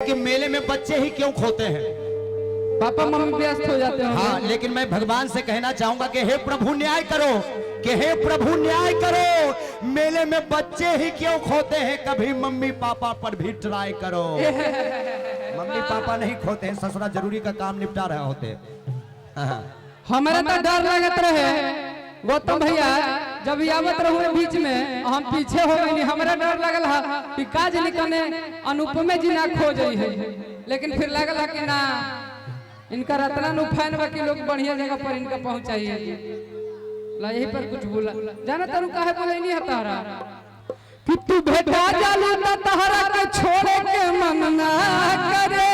कि मेले में बच्चे ही क्यों खोते हैं? पापा मम्मी व्यस्त हो जाते हैं। हाँ, लेकिन मैं भगवान से कहना चाहूंगा कि हे प्रभु न्याय करो, कि हे प्रभु न्याय करो। मेले में बच्चे ही क्यों खोते हैं? कभी मम्मी पापा पर भी ट्राई करो। मम्मी पापा नहीं खोते हैं, ससुरा जरूरी का काम निपटा रहे होते। हमारा तो डर लगत रहे गौतम भैया, जब आवत रहो बीच में हम पीछे हो गई, हमारा डर लगल है कि काज निकने अनुपमे जी ना खो जाई है, लेकिन फिर लगल है कि ना इनका रत्ना नु फैन बा कि लोग बढ़िया जगह पर इनका पहुंचाइए। यही पर कुछ बोला जाना तरू काहे बोले नहीं है तारा कि तू भेटा जालू त तहरा के छोड़े के मन ना करे।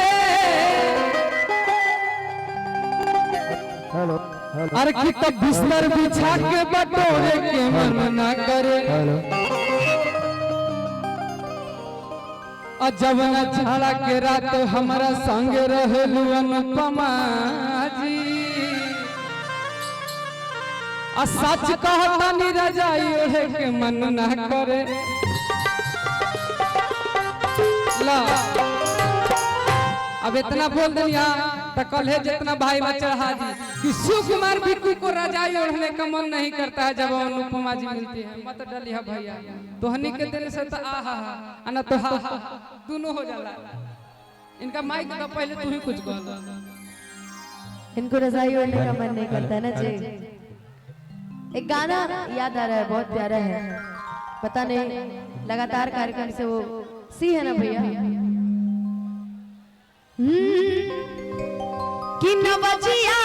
हेलो अरे कि तब बिस्तर बिछा के बटोरे के मन ना करे। जब न छाड़ा के रात हमारा संग रहलू अनुपमा जी, सच कहता नी रजाई ओढ़े के मन ना करे। ला अब इतना बोल दिया तो कल है जितना भाई में चढ़ा दी कि शिव कुमार बिक्कू को रजाई ओढ़ने का मन नहीं करता है जब अनुपमा जी मिलती है। मत डलिया भैया, तोहनी के दिन से तो आहा ना तो हा दोनों हो जाला। इनका माइक तो पहले तू ही कुछ बोल। इनको रजाई ओढ़ने का मन नहीं करता ना जी। एक गाना याद आ रहा है, बहुत प्यारा है, पता नहीं लगातार कार्यक्रम से वो सी है ना भैया कि नवजिया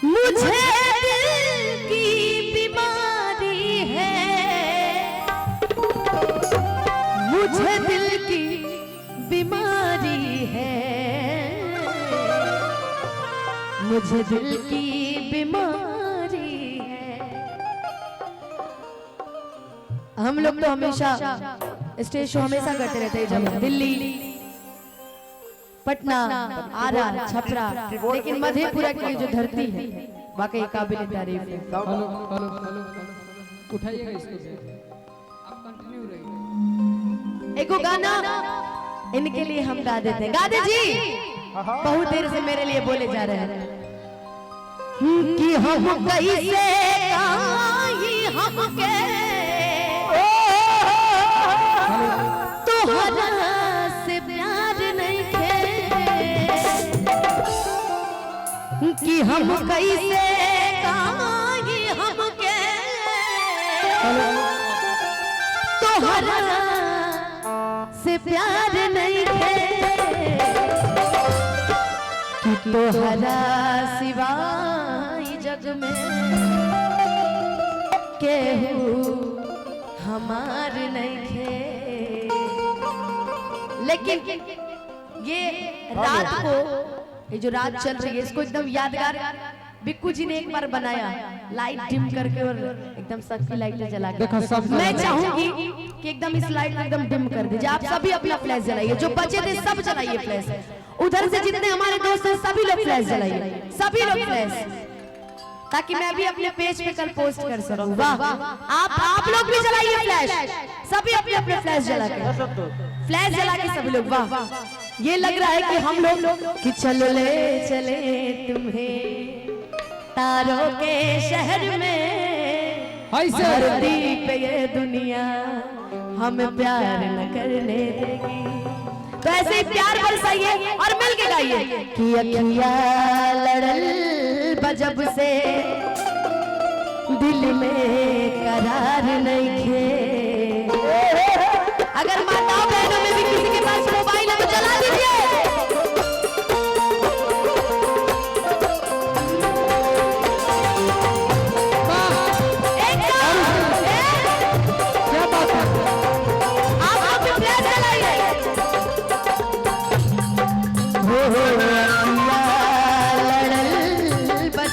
मुझे दिल की बीमारी है, मुझे दिल की बीमारी है, मुझे दिल की बीमारी है। हम लोग तो हमेशा स्टेज शो हमेशा करते रहते हैं, जब दिल्ली, पटना, आरा, छपरा, लेकिन मधेपुरा की जो धरती है वाकई काबिल तारीफ है। उठाइएगा इसको, आप कंटिन्यू रहिए। एक गाना इनके लिए हम गा देते हैं। गा दे जी, बहुत देर से मेरे लिए बोले जा रहे हैं कि हम कैसे हम के तोहरा से प्यार नहीं खे, कि हम कैसे हम के तोहरा से प्यार नहीं है, कि तोहरा सिवाय जग में केहू हमार नहीं है। लेकिन ये रात को, ये जो रात चल रही है इसको एकदम यादगार बिक्कू जी ने एक बार बनाया, लाइट डिम करके और एकदम सबकी लाइटें जला के। मैं चाहूंगी कि एकदम इस लाइट को एकदम डिम कर दीजिए। आप सभी अपना फ्लैश जलाइए, जो बचे थे सब जलाइए फ्लैश। उधर से जितने हमारे दोस्त हैं सभी लोग फ्लैश जलाइए, सभी लोग फ्लैश, ताकि मैं भी अपने पेज पे कल पोस्ट कर सकूं। वाह, आप लोग भी जलाइए फ्लैश, सभी अपने अपने फ्लैश जला के, फ्लैश जला के सभी लोग। वाह, ये लग रहा है कि हम लोग कि चलो ले चले तुम्हें तारों के शहर में, धरती पे ये दुनिया हमें प्यार न करने देगी। तो ऐसे ही प्यार बरसाइए और मिल के गाइए कि अखिया लड़ल बजब से दिल में करार नहीं खे। अगर माताओं बहनों में भी किसी के पास मोबाइल है तो जला दीजिए।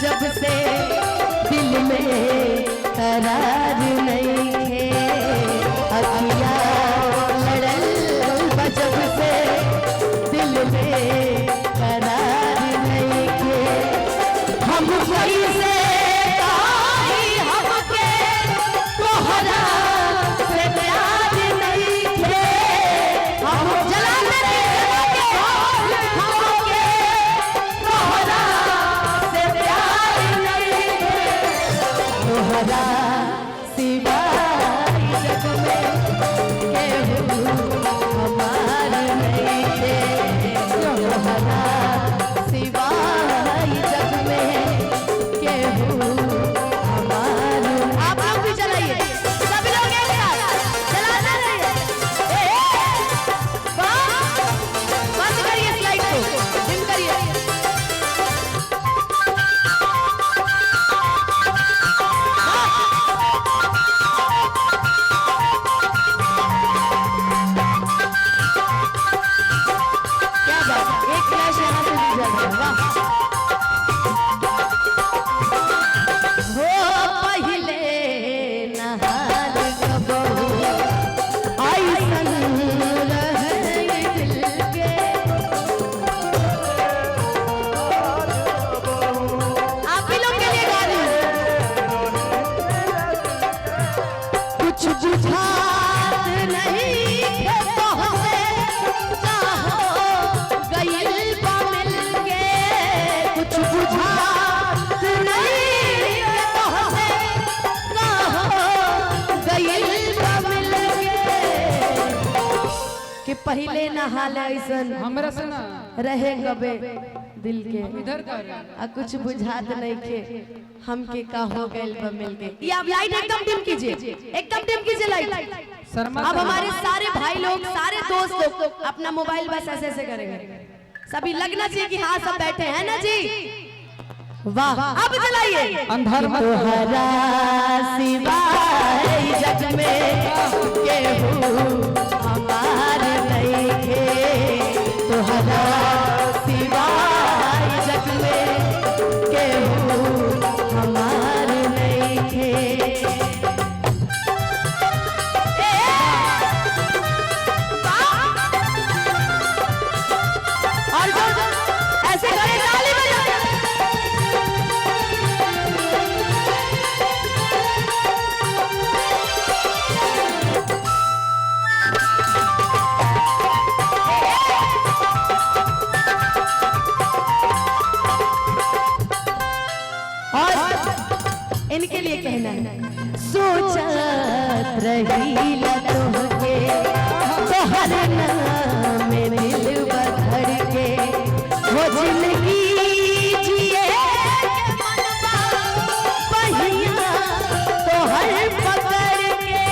जब से दिल में करार नहीं है, अखिया लड़ल बजब से दिल में करार नहीं है। हम कैसे हमके सिवाय जग में केहू हमार नहीं थे, तोहरा सिवाय जग में केहू हमार। आप लोग भी चलाइए, सभी लोग एक साथ चलाना रहिए। बंद करिए इस लाइट को, डिम करिए। क्या बात है, एक फ्लैश यहाँ से भी जल रहा है, वाह। हो पहिले नहाल कबहू ऐसन रहे दिल के, आप ही लोग के लिए गा रही हूँ। कुछ बुझात नहीं है तोहसे, कहो गइल बा मिलके। कुछ बुझात नहीं है तोहसे, कहो गइल बा मिलके। कि पहिले नहाल ऐसन हमरा से ना रहे कबे दिल के, इधर कर आ कुछ बुझात नहीं के हमके का हो गइल बा मिलके। ये आप लाइट एकदम डिम कीजिए, एकदम डिम कीजिए लाइट। शर्मा अब हमारे सारे भाई लोग, सारे दोस्त लोग अपना मोबाइल बस ऐसे ऐसे करेंगे, सभी लगना चाहिए कि हाँ सब बैठे हैं ना जी। वाह, अब चलाइए। अंधार मत करो। तोहरा सिवाय जग में केहू हमार नहीं थे, तोहरा सिवाय जग में केहू हमार नहीं थे। और जो ऐसे करे ताली बजाओ। और इनके लिए कहना है, सोचत रही तुमके तोहर नाम में दिल भर के, वो जिंदगी जिए मनवा पहिया तोहर पकड़ के।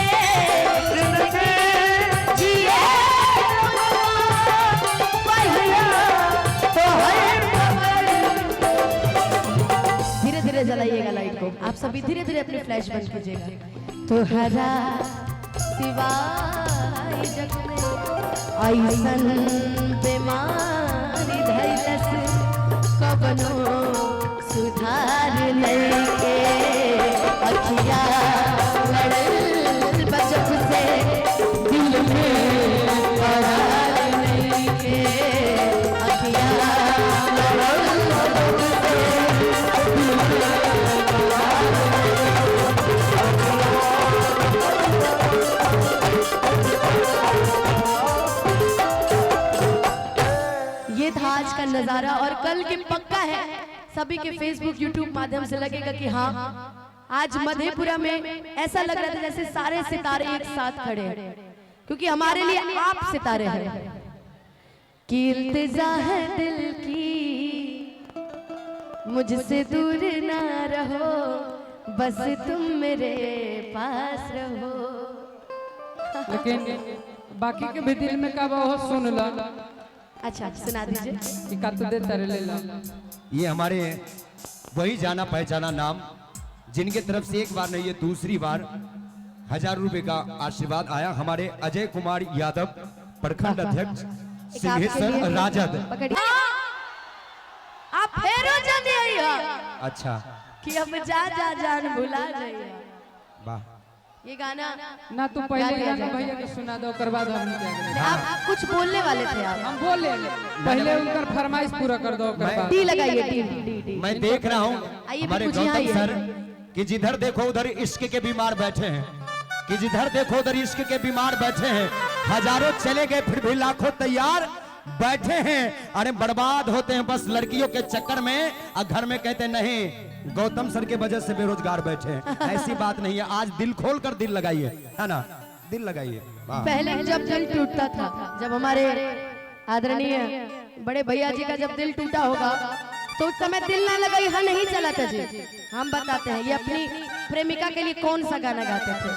जिए पहिया तोहर पकड़। धीरे धीरे जलाइएगा लाइट को, आप सभी धीरे धीरे अपनी फ्लैश बंद कीजिएगा। तोहरा सिवाय जग में ऐसन बीमारी धैलस, कबनो सुधार नहीं के। अखिया लड़ल बजब से दिल में करार नहीं के। अखिया लड़ल बजब से दिल में ये था आज का नजारा। और कल के पक्का है सभी के फेसबुक यूट्यूब माध्यम से लगेगा कि हाँ आज मधेपुरा में ऐसा लग रहा था जैसे सारे सितारे एक साथ खड़े हैं, क्योंकि हमारे लिए आप सितारे हैं। कि इल्तिजा है दिल की मुझसे दूर ना रहो, बस तुम मेरे पास रहो। लेकिन बाकी के भी दिल में का वो सुन ला। अच्छा सुना दीजिए। कि का तो दे तर ले ला। ये हमारे वही जाना पहचाना नाम जिनके तरफ से एक बार नहीं ये दूसरी बार 1000 रुपए का आशीर्वाद आया। हमारे अजय कुमार यादव प्रखंड अध्यक्ष सिंहेश्वर राजद। पकड़िए। आप फेरो जल्दी आइए। अच्छा कि अब जा जा जान भुला जाइए। वाह, ये गाना ना तू पहले गाना भैया के सुना दो, ओकर बाद हम क्या करेंगे। आप कुछ बोलने वाले थे आप। हम बोल ले पहले उनका फरमाइश पूरा कर दो, ओकर बाद टी लगाइए। टी मैं देख रहा हूँ आइए हमारे बिल्कुल यहाँ गौतम आइए। सर कि जिधर देखो उधर इश्क के बीमार बैठे हैं, कि जिधर देखो उधर इश्क के बीमार बैठे हैं। हजारों चले गए फिर भी लाखों तैयार, बैठे हैं, अरे बर्बाद होते हैं बस लड़कियों के चक्कर में, और घर में कहते नहीं गौतम सर के वजह से बेरोजगार बैठे हैं। ऐसी बात नहीं है, आज दिल खोल कर दिल लगाइए, है ना, दिल लगाइए। पहले जब दिल टूटता था, जब हमारे आदरणीय बड़े भैया जी का जब दिल टूटा होगा तो उस समय दिल ना लगा, यहाँ नहीं चला था जी। हम बताते हैं ये अपनी प्रेमिका के लिए कौन सा गाना गाते थे।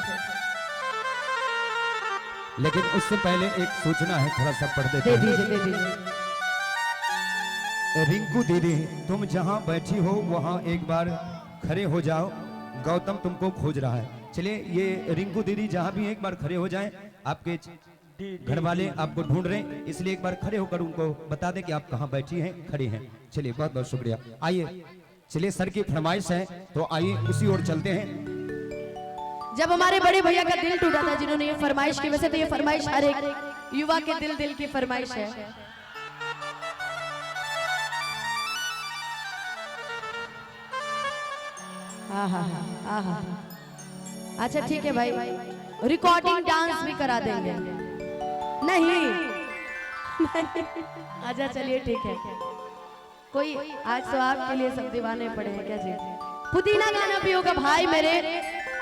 लेकिन उससे पहले एक सूचना है, थोड़ा सा पढ़ देते दे हैं। दीजिए, दे दीजिए। रिंकू दीदी तुम जहां बैठी हो वहां एक बार खड़े हो जाओ, गौतम तुमको खोज रहा है। चलिए ये रिंकू दीदी जहां भी एक बार खड़े हो जाएं, आपके घर वाले आपको ढूंढ रहे हैं, इसलिए एक बार खड़े होकर उनको बता दें कि आप कहां बैठी हैं, खड़ी हैं। चलिए बहुत बहुत शुक्रिया। आइए चलिए, सर की फरमाइश है तो आइए उसी ओर चलते हैं। जब हमारे बड़े भैया का दिल टूटा था, जिन्होंने ये फरमाइश की, वैसे तो ये फरमाइश हर एक युवा के दिल की फरमाइश है। अच्छा ठीक है भाई, रिकॉर्डिंग डांस भी करा देंगे। नहीं अच्छा चलिए ठीक है, कोई आज तो आपके लिए सब दीवाने पड़े हैं क्या जी। पुदीना गाना भी होगा भाई मेरे,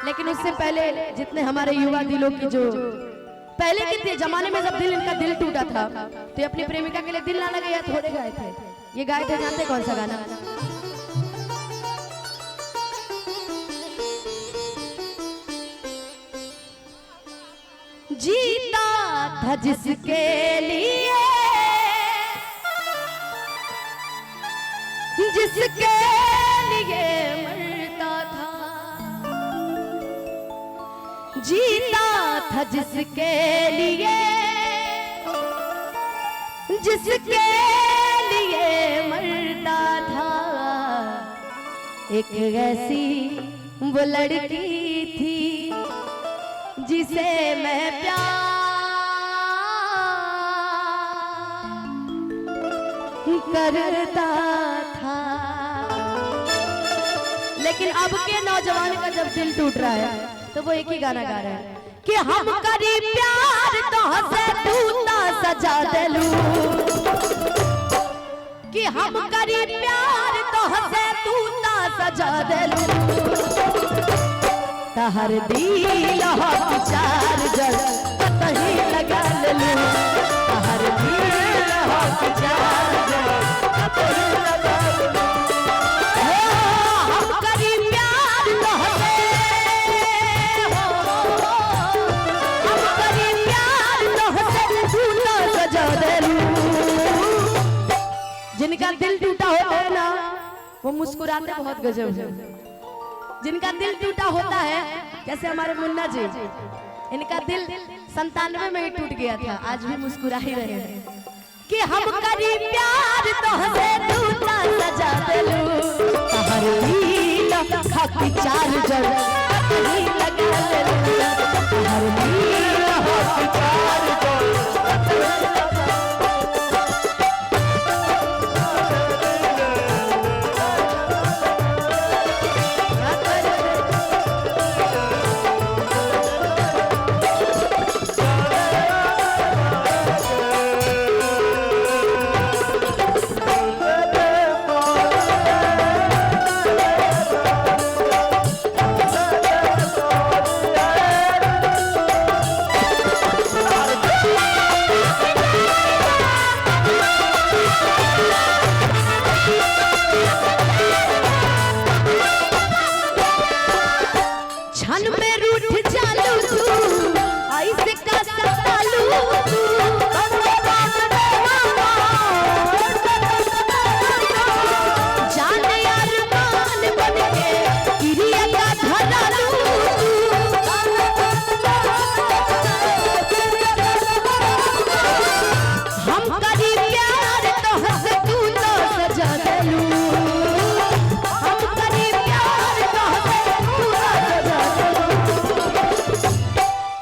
लेकिन उससे पहले जितने हमारे युवा दिलों की जो पहले के जमाने में जब इनका दिल टूटा था तो ये अपनी प्रेमिका के लिए दिल ना लगे या थोड़े गाए थे, ये गाए थे, जानते कौन सा गाना? जीता था जिसके लिए, जिसके लिए मरता था, जीता था जिसके लिए, जिसके लिए मरता था। एक ऐसी वो लड़की थी जिसे मैं प्यार करता था। लेकिन अब के नौजवान का जब दिल टूट रहा है तो वो एक ही गाना गा रहा है कि हम करी प्यार तो हंसे तू ना सजा देलू, कि हम करी प्यार तो हंसे तू ना सजा देलू। तहर दिल हाथ चार्जर कतही लगा लेलू, तहर दिल हाथ चार्जर कतही लगा लेलू। हम करी प्यार तो हंसे, हम करी प्यार तो हंसे तू ना सजा देलू। जिनका दिल टूटा होता है ना वो मुस्कुराते बहुत गजब है। जिनका दिल टूटा होता है, जैसे हमारे मुन्ना जी, इनका दिल 97 में ही टूट गया था, आज भी मुस्कुरा ही रहे हैं कि हम करी प्यार तो हंसे तू ना सजा देलू। तहर दिल हाथ चार्जर कतही लगा लेलू, तहर दिल हाथ चार्जर कतही लगा लेलू।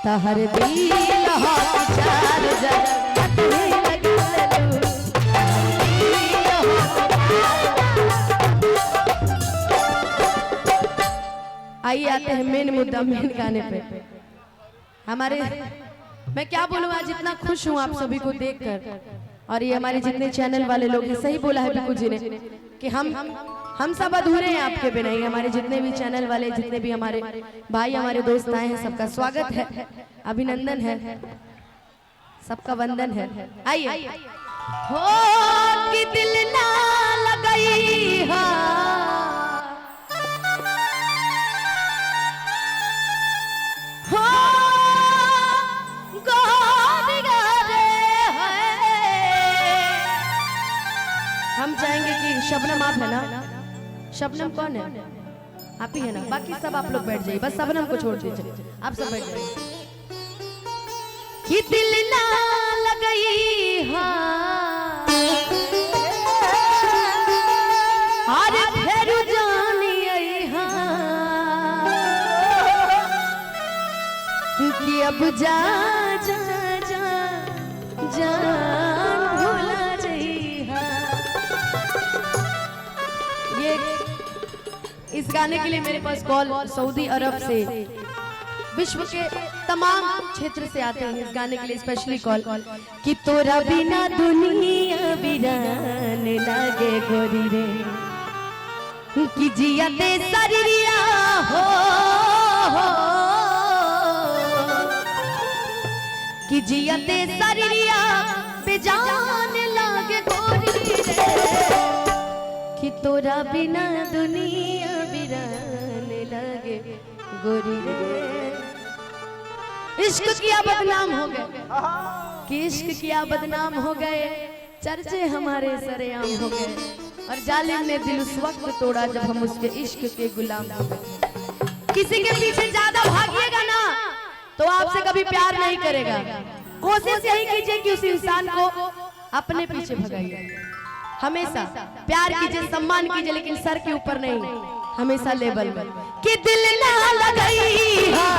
तहर दिल हाथ चार्जर कतही लगा लेलू, आइए आते हैं मेन मुद्दा, मेन गाने पे। हमारे मैं क्या बोलूँ, आज इतना खुश हूँ आप सभी को देखकर। और ये हमारे जितने चैनल वाले लोग हैं, सही बोला है बिल्कुल जी ने कि हम सब अधूरे हैं आपके बिना ही। हमारे जितने भी चैनल वाले, जितने भी हमारे भाई, हमारे दोस्त आए हैं, सबका स्वागत है, अभिनंदन है, सबका वंदन है। आइए। हो कि दिल ना लगई हा, हो गोरी गारे है। हम चाहेंगे कि शबनम आप है ना? शबनम कौन है? आप ही है ना? बाकी सब आप लोग बैठ जाइए, बस शबनम को छोड़ दीजिए, आप सब बैठ जाइए। कि दिल ना लगई हा, अरे फेर जानी आई हा, कि अब जा जा जा जान भुला जाई हा। ये इस गाने के लिए मेरे पास कॉल सऊदी अरब से, विश्व के तमाम क्षेत्र से आते हैं इस गाने के लिए स्पेशली कॉल। कि तोरा बिना दुनिया वीरान लागे गोरी रे, कि जिया दे सरिया हो, कि जिया दे सरिया बेजान लागे गोरी रे, कि तोरा बिना दुनिया वीरान लागे गोरी रे। इश्क किया बदनाम हो गए, कि इश्क किया बदनाम हो गए, चर्चे हमारे सरेआम हो गए, और जालिम ने दिल उस वक्त तोड़ा जब हम उसके इश्क के गुलाम हो गए। किसी के पीछे ज्यादा भागिएगा ना तो आपसे कभी प्यार नहीं करेगा। कोशिश यही कीजिए कि उस इंसान को अपने पीछे भगाइए। हमेशा प्यार कीजिए, सम्मान कीजिए, लेकिन सर के ऊपर नहीं, हमेशा लेवल में। कि दिल ना लगई हा,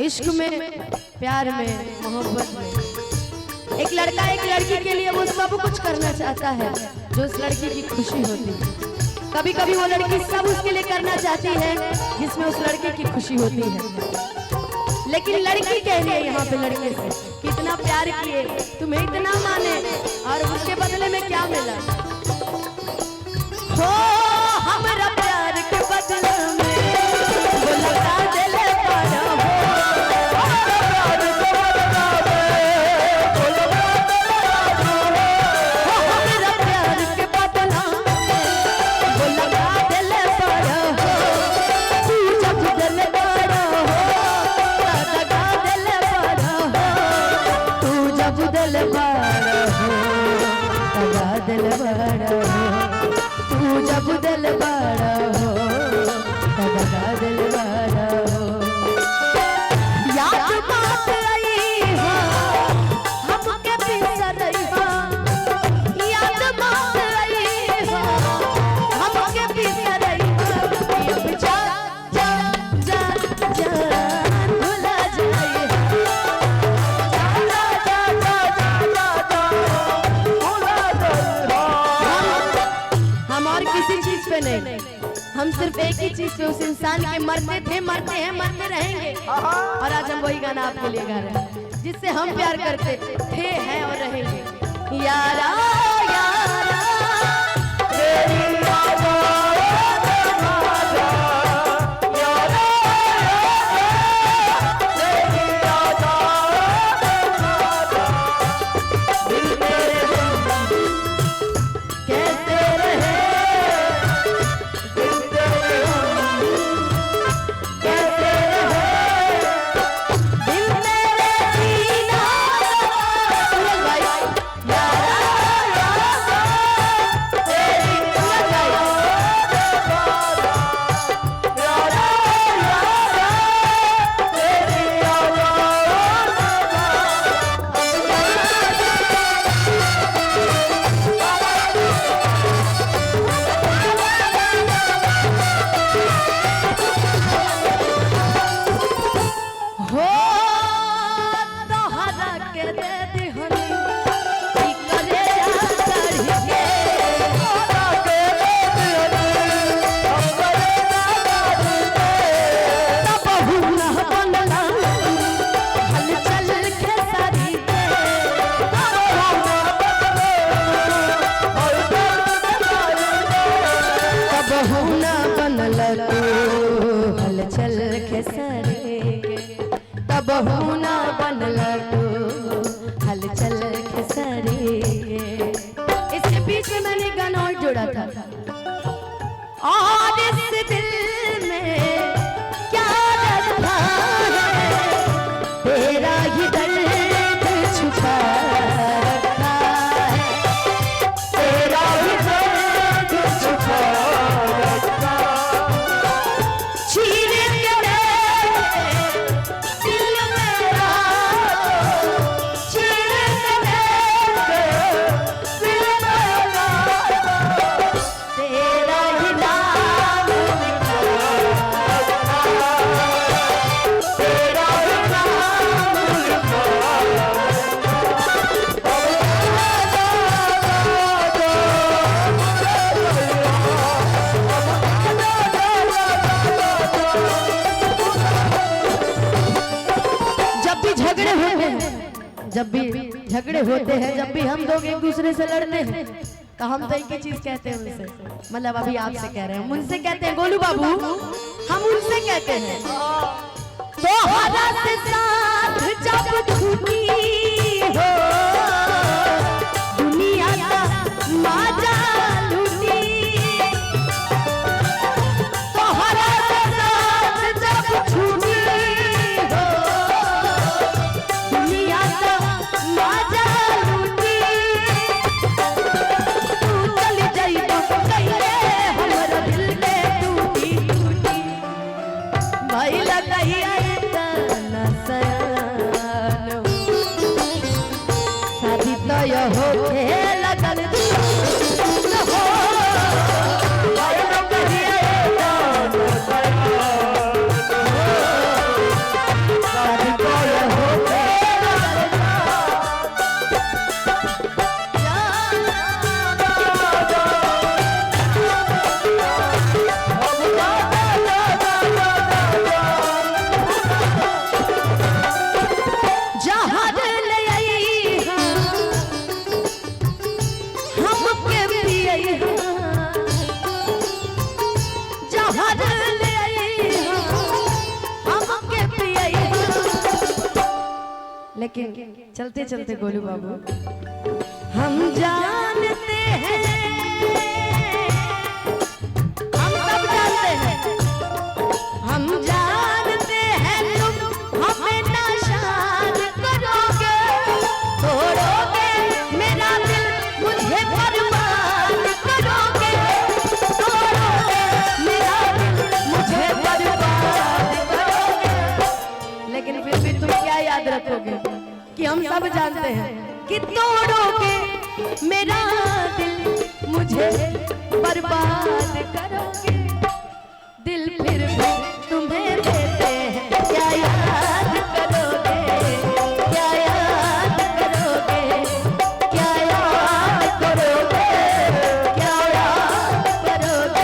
इश्क में, प्यार में, मोहब्बत में एक लड़का एक लड़की के लिए वो सब कुछ करना चाहता है जो उस लड़की की खुशी होती है। कभी कभी वो लड़की सब उसके लिए करना चाहती है जिसमें उस लड़के की खुशी होती है। लेकिन लड़की कह रही है यहाँ पे लड़के से कि इतना प्यार किए, तुम्हें इतना माने, और उसके बदले में क्या मिला? हो हमारा प्यार के बदले में वो लगा दिले पारा हो, चीज पे नहीं, हम सिर्फ एक ही चीज पे, उस इंसान के मरते थे, मरते हैं, मरते रहेंगे। और आज हम वही गाना आपके लिए गा रहे हैं जिससे हम प्यार करते थे, हैं और रहेंगे। यारा यारा तेरी बहुना बनल तो हलचल खेसरे। इसके बीच में मैंने गाना और जोड़ा था, और इस दिल में क्या रखा है, तेरा ही दर्द छुपा रखा है, तेरा ही दर्द छुपा रखा। चीर जब भी झगड़े होते हैं, जब भी हम लोग एक दूसरे से लड़ते हैं, तो हम तो एक ही चीज कहते हैं उनसे, मतलब अभी आपसे कह रहे हैं, हम उनसे कहते हैं गोलू बाबू, हम उनसे कहते हैं तो हरा से साथ जब छूटी हो दुनिया का माजा लूटी, तो हरा से साथ जब छूटी हो दुनिया का माजा लूटी, तू चली जाइबो कहिए हमरा दिल के टूटी टूटी, भइला कहिए तना सयान शादी तय होके लगन हो, भइला कहिए तना सयान शादी तय होके लेकिन चलते चलते गोलू बाबू हम जानते हैं, हम सब जानते हैं, हम जानते हैं तुम हमें नाशाद करोगे, तोड़ोगे मेरा दिल मुझे बर्बाद करोगे, तोड़ोगे मेरा दिल मुझे बर्बाद करोगे। लेकिन फिर भी तुम क्या याद रखोगे कि हम सब जानते हैं कि तोड़ोगे मेरा दिल मुझे बर्बाद करोगे, दिल फिर भी तुम्हें देते हैं, क्या याद करोगे, क्या याद करोगे, क्या याद करोगे, क्या याद करोगे।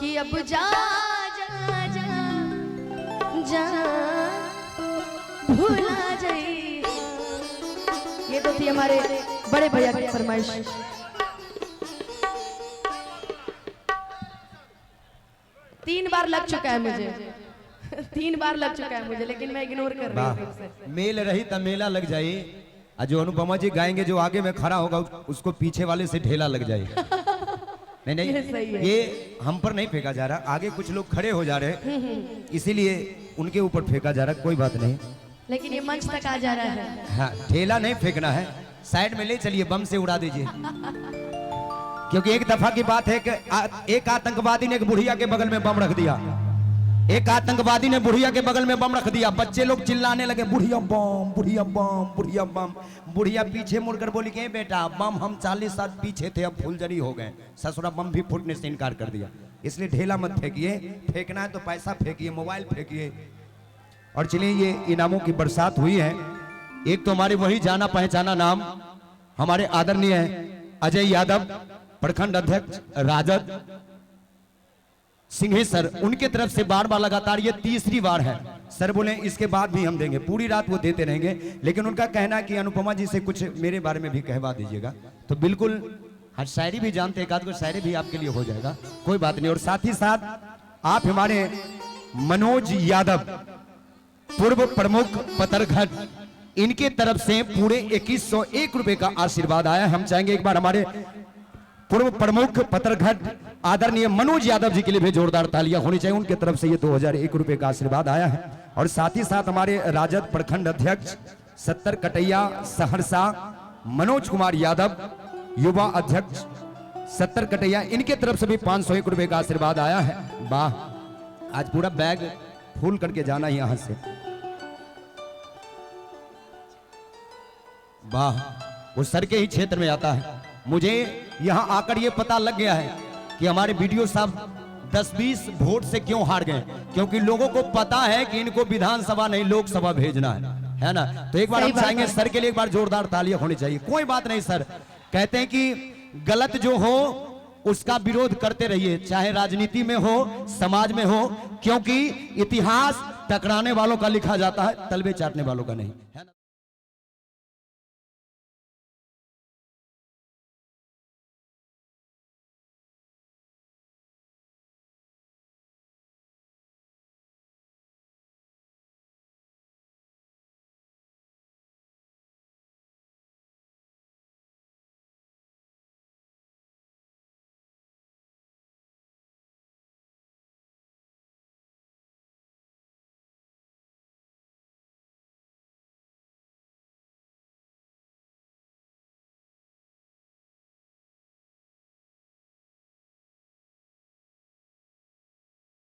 कि अब जा जा जा जा भूला जाई। ये तो थी हमारे बड़े भैया की फरमाइश। तीन बार लग चुका है मुझे, 3 बार लग चुका है मुझे, लेकिन मैं इग्नोर कर रही हूँ फिर से। मेल रही तब मेला लग जाए। और जो अनुपमा जी गाएंगे, जो आगे में खड़ा होगा उसको पीछे वाले से ढेला लग जाएगा। नहीं नहीं, ये सही है। ये हम पर नहीं फेंका जा रहा, आगे कुछ लोग खड़े हो जा रहे हैं, इसीलिए उनके ऊपर फेंका जा रहा। कोई बात नहीं, लेकिन ये मंच तक आ जा रहा है। हाँ, ठेला नहीं फेंकना है, साइड में ले चलिए, बम से उड़ा दीजिए। क्योंकि एक दफा की बात है कि एक आतंकवादी ने एक बुढ़िया के बगल में बम रख दिया। एक आतंकवादी ने बुढ़िया के बगल में बम रख दिया। बच्चे लोग चिल्लाने लगे, बुढ़िया बम, बुढ़िया बम, बुढ़िया बम। बुढ़िया पीछे मुड़कर बोली कि बेटा, बम हम 40 साल पीछे थे, अब फुलझड़ी हो गए। ससुरा बम भी फूटने से इनकार कर दिया। इसलिए ढेला मत फेंकिए, फेंकना है तो पैसा फेंकिए, मोबाइल फेंकिए। और चलिए, ये इनामों की बरसात हुई है। एक तो हमारे वही जाना पहचाना नाम, हमारे आदरणीय अजय यादव, प्रखंड अध्यक्ष राजद सिंहेश्वर, उनके तरफ से बार बार लगातार ये 3री बार है। सर बोले इसके बाद भी हम देंगे, पूरी रात वो देते रहेंगे। लेकिन उनका कहना है कि अनुपमा जी से कुछ मेरे बारे में भी कहवा दीजिएगा। तो बिल्कुल, हर शायरी भी जानते, एक आध को शायरी भी आपके लिए हो जाएगा, कोई बात नहीं। और साथ ही साथ आप हमारे मनोज यादव, पूर्व प्रमुख पतरघट, इनके तरफ से पूरे 2101 रुपए का आशीर्वाद आया। हम चाहेंगे एक बार हमारे पूर्व प्रमुख पतरघट आदरणीय मनोज यादव जी के लिए भी जोरदार तालियां होनी चाहिए। उनके तरफ से ये 2001 रुपए का आशीर्वाद आया है। और साथ ही साथ हमारे राजद प्रखंड अध्यक्ष 70 कटैया सहरसा मनोज कुमार यादव, युवा अध्यक्ष 70 कटैया, इनके तरफ से भी 501 रुपए का आशीर्वाद आया है। वाह, आज पूरा बैग फुल करके जाना यहां से। वाह, वो सर के ही क्षेत्र में आता है। मुझे यहां आकर ये पता लग गया है कि हमारे वीडियो साहब 10-20 वोट से क्यों हार गए, क्योंकि लोगों को पता है कि इनको विधानसभा नहीं लोकसभा भेजना है ना। तो एक बार हम चाहेंगे सर के लिए एक बार जोरदार तालियां होनी चाहिए। कोई बात नहीं सर, कहते हैं कि गलत जो हो उसका विरोध करते रहिए, चाहे राजनीति में हो, समाज में हो, क्योंकि इतिहास टकराने वालों का लिखा जाता है, तलबे चाटने वालों का नहीं, है ना।